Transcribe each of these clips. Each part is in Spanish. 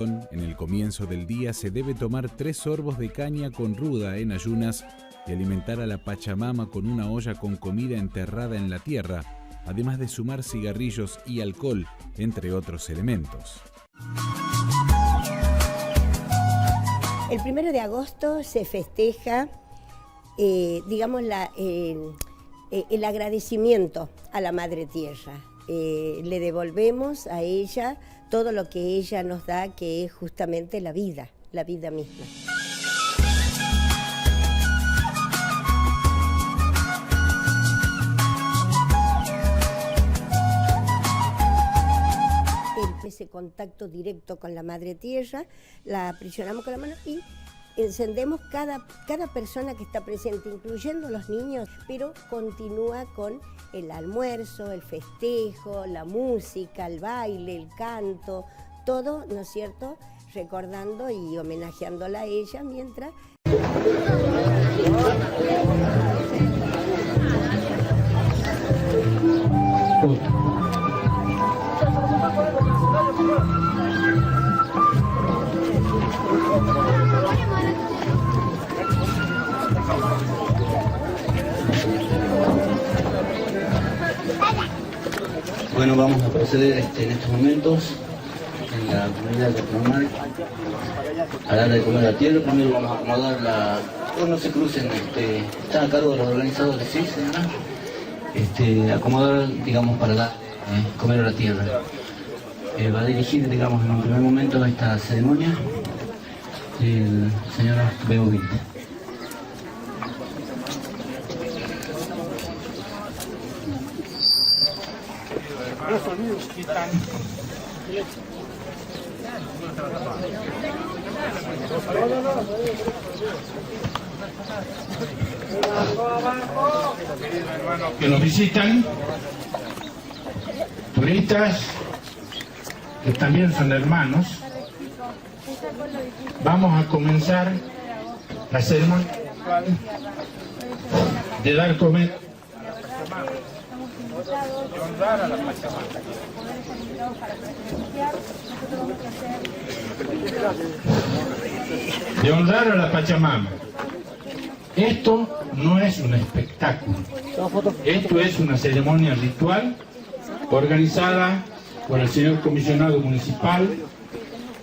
En el comienzo del día se debe tomar 3 sorbos de caña con ruda en ayunas y alimentar a la Pachamama con una olla con comida enterrada en la tierra, además de sumar cigarrillos y alcohol, entre otros elementos. El 1 de agosto se festeja, el agradecimiento a la Madre Tierra. Le devolvemos a ella todo lo que ella nos da, que es justamente la vida misma. Ese contacto directo con la Madre Tierra, la aprisionamos con la mano y encendemos cada persona que está presente, incluyendo los niños, pero continúa con el almuerzo, el festejo, la música, el baile, el canto, todo, ¿no es cierto?, recordando y homenajeándola a ella mientras... Bueno, vamos a proceder en estos momentos en la comunidad de Cajamarca a darle de comer a la tierra. Primero vamos a acomodar la... no se crucen, están a cargo de los organizadores, ¿sí, señora? Acomodar, digamos, para dar comer a la tierra. Va a dirigir, digamos, en un primer momento esta ceremonia el señor Beovil. Que nos visitan, turistas que también son hermanos. Vamos a comenzar la ceremonia de dar comer y honrar a la Pachamama. De honrar a la Pachamama. Esto no es un espectáculo. Esto es una ceremonia ritual organizada por el señor comisionado municipal,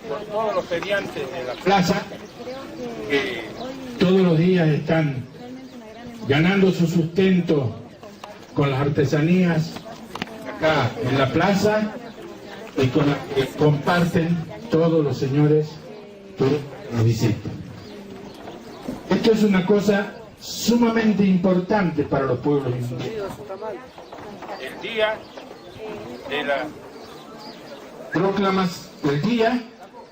por todos los feriantes de la plaza, que todos los días están ganando su sustento con las artesanías acá en la plaza y con las que comparten todos los señores que nos visitan. Esto es una cosa sumamente importante para los pueblos indígenas. El día de la proclamas, el día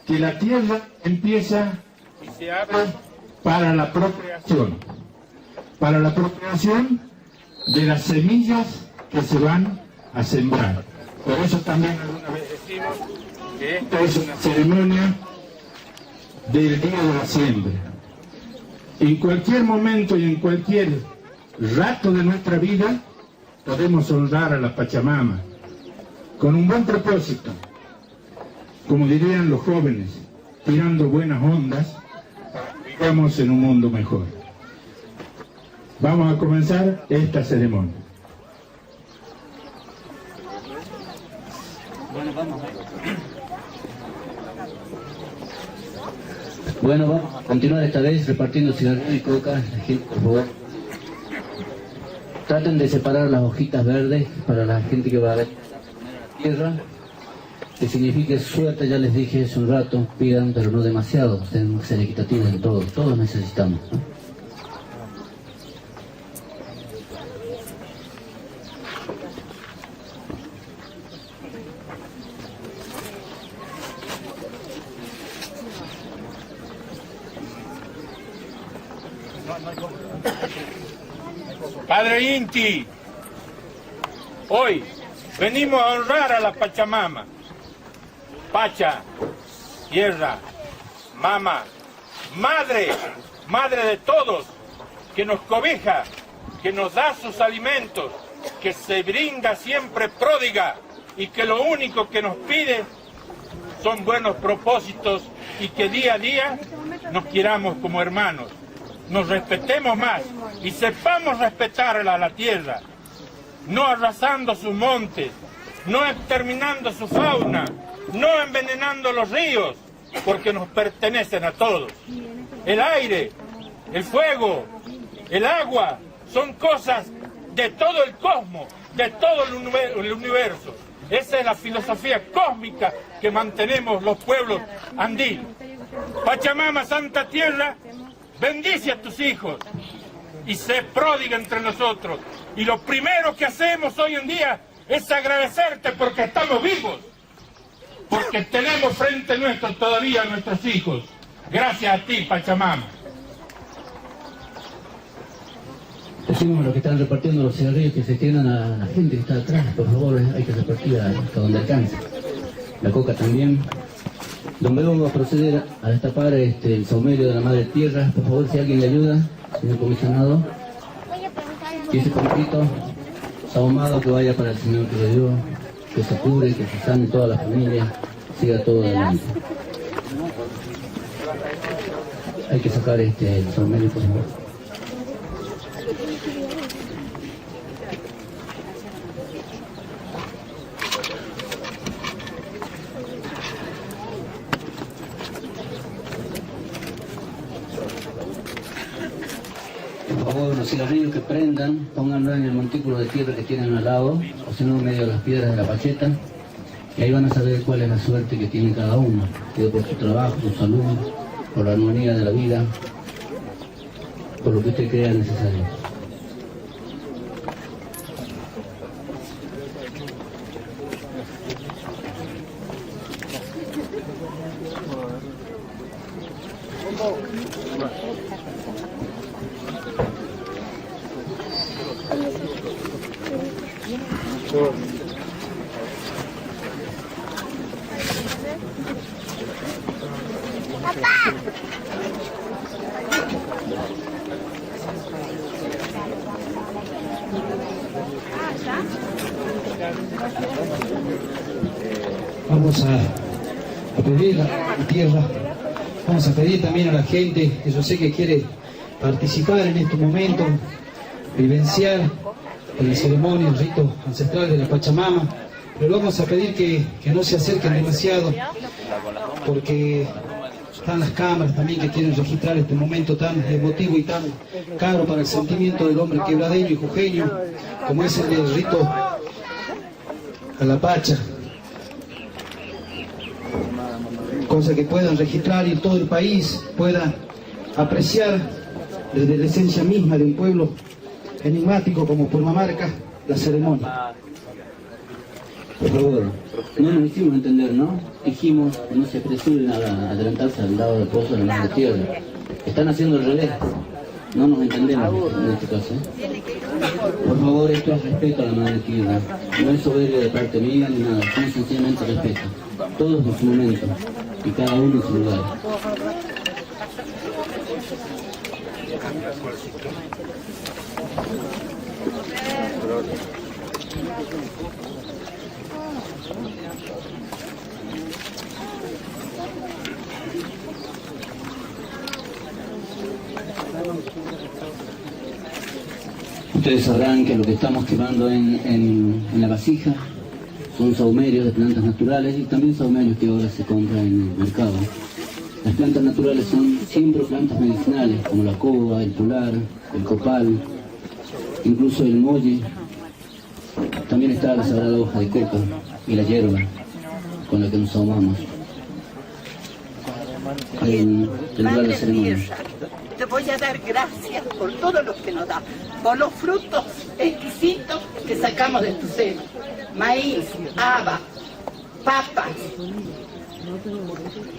que la tierra empieza y se abre para la procreación de las semillas que se van a sembrar. Por eso también alguna vez decimos que esta es una ceremonia del día de la siembra. En cualquier momento y en cualquier rato de nuestra vida podemos honrar a la Pachamama con un buen propósito, como dirían los jóvenes, tirando buenas ondas, vivamos en un mundo mejor. Vamos a comenzar esta ceremonia. Bueno, vamos a continuar esta vez repartiendo cigarrillos y coca. La gente, por favor, traten de separar las hojitas verdes para la gente que va a ver la tierra, que signifique suerte. Ya les dije hace un rato, pidan, pero no demasiado, tenemos que ser equitativos en todo, todos necesitamos, ¿no? Padre Inti, hoy venimos a honrar a la Pachamama. Pacha, tierra, mama, madre, madre de todos, que nos cobija, que nos da sus alimentos, que se brinda siempre pródiga y que lo único que nos pide son buenos propósitos y que día a día nos queramos como hermanos, nos respetemos más y sepamos respetar a la tierra, no arrasando sus montes, no exterminando su fauna, no envenenando los ríos, porque nos pertenecen a todos. El aire, el fuego, el agua, son cosas de todo el cosmos, de todo el universo. Esa es la filosofía cósmica que mantenemos los pueblos andinos. Pachamama, Santa Tierra, bendice a tus hijos y sé pródiga entre nosotros. Y lo primero que hacemos hoy en día es agradecerte porque estamos vivos, porque tenemos frente nuestro todavía a nuestros hijos. Gracias a ti, Pachamama. Decimos a los que están repartiendo los cigarrillos que se extiendan a la gente que está atrás, por favor, hay que repartir hasta donde alcance. La coca también. Don Bebo va a proceder a destapar el saumerio de la Madre Tierra. Por favor, si alguien le ayuda, señor comisionado. Y ese poquito sahumado que vaya para el Señor que le dio, que se cure, que se sane toda la familia, siga todo adelante. Hay que sacar el saumerio, por favor. Por favor, los cigarrillos que prendan, pónganlo en el montículo de tierra que tienen al lado, o si no, en medio de las piedras de la pacheta, y ahí van a saber cuál es la suerte que tiene cada uno, pido por su trabajo, su salud, por la armonía de la vida, por lo que usted crea necesario. Vamos a pedir la tierra, vamos a pedir también a la gente que yo sé que quiere participar en este momento, vivenciar en la ceremonia, el rito ancestral de la Pachamama, pero vamos a pedir que no se acerquen demasiado, porque están las cámaras también que quieren registrar este momento tan emotivo y tan caro para el sentimiento del hombre quebradeño y jujeño, como es el del rito a la Pacha. Cosa que puedan registrar y todo el país pueda apreciar desde la esencia misma de un pueblo enigmático como Purmamarca, la ceremonia. Por favor, no nos hicimos entender, ¿no? Dijimos que no se apresuren a adelantarse al lado del pozo de la Madre Tierra. Están haciendo el revés. No nos entendemos en este caso. Por favor, esto es respeto a la Madre Tierra. No es soberbia de parte mía ni nada, es sencillamente respeto. Todos en su momento y cada uno en su lugar. Ustedes sabrán que lo que estamos quemando en la vasija son sahumerios de plantas naturales y también sahumerios que ahora se compran en el mercado. Las plantas naturales son siempre plantas medicinales, como la coba, el polar, el copal, incluso el molle. También está la sagrada hoja de coca y la hierba con la que nos ahumamos. En el lugar de ceremonia. Te voy a dar gracias por todo lo que nos da, por los frutos exquisitos que sacamos de tu seno. Maíz, haba, papas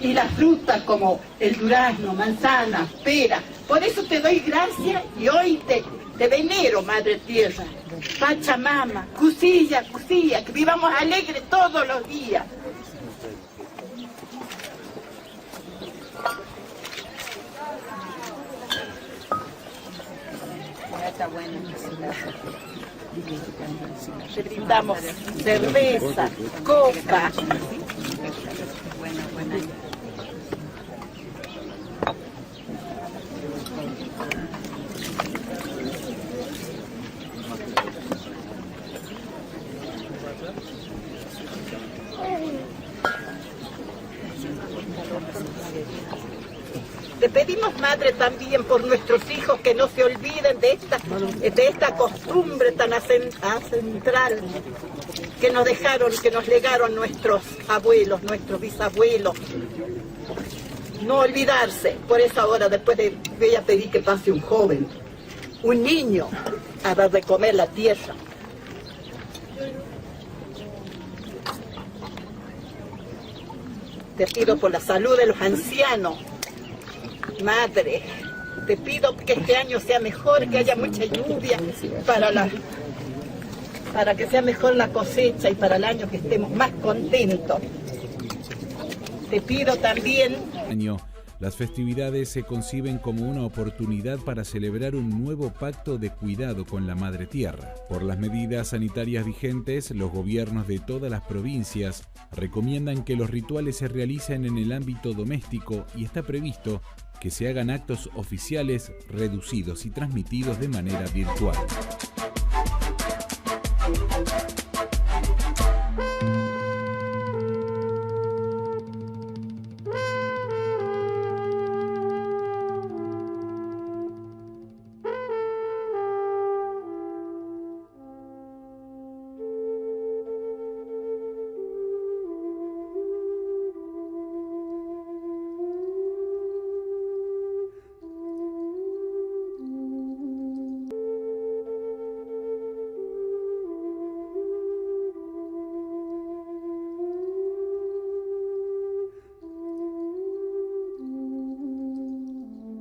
y las frutas como el durazno, manzana, pera. Por eso te doy gracias y hoy te venero, Madre Tierra. Pachamama, Cusilla, Cusilla, que vivamos alegres todos los días. Está bueno. Te brindamos cerveza, copa. buen año. Te pedimos, Madre, también por nuestros hijos que no se olviden de esta costumbre tan ancestral que nos dejaron, que nos legaron nuestros abuelos, nuestros bisabuelos. No olvidarse. Por eso ahora, después voy a pedir que pase un joven, un niño, a dar de comer la tierra. Te pido por la salud de los ancianos. Madre, te pido que este año sea mejor, que haya mucha lluvia para que sea mejor la cosecha y para el año que estemos más contentos. Te pido también... Las festividades se conciben como una oportunidad para celebrar un nuevo pacto de cuidado con la Madre Tierra. Por las medidas sanitarias vigentes, los gobiernos de todas las provincias recomiendan que los rituales se realicen en el ámbito doméstico y está previsto que se hagan actos oficiales reducidos y transmitidos de manera virtual.